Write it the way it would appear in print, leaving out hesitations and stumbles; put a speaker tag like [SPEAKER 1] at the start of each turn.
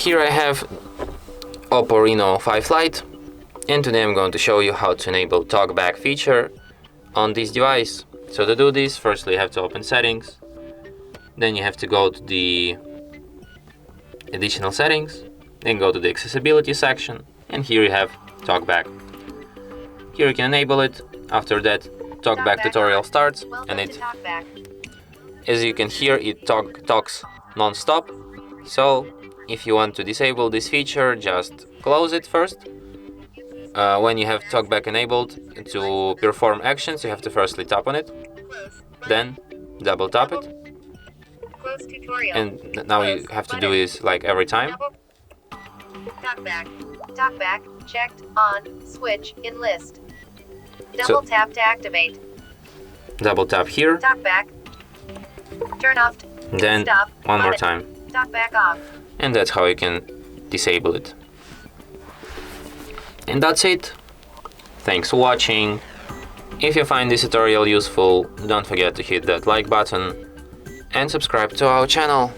[SPEAKER 1] Here I have Oppo Reno 5 Lite, and today I'm going to show you how to enable TalkBack feature on this device. So to do this, firstly you have to open settings, then you have to go to the additional settings, then go to the accessibility section, and here you have TalkBack. Here you can enable it. After that, TalkBack tutorial starts, and as you can hear, it talks non-stop. So if you want to disable this feature, just close it first. When you have TalkBack enabled, to perform actions you have to firstly tap on it, then double tap it, and now you have to do this like every time.
[SPEAKER 2] TalkBack checked on, switch in list. Double tap to activate.
[SPEAKER 1] Double tap here.
[SPEAKER 2] TalkBack. Turn off.
[SPEAKER 1] Then
[SPEAKER 2] Stop.
[SPEAKER 1] one more time.
[SPEAKER 2] TalkBack off.
[SPEAKER 1] And that's how you can disable it. And that's it. Thanks for watching. If you find this tutorial useful, don't forget to hit that like button and subscribe to our channel.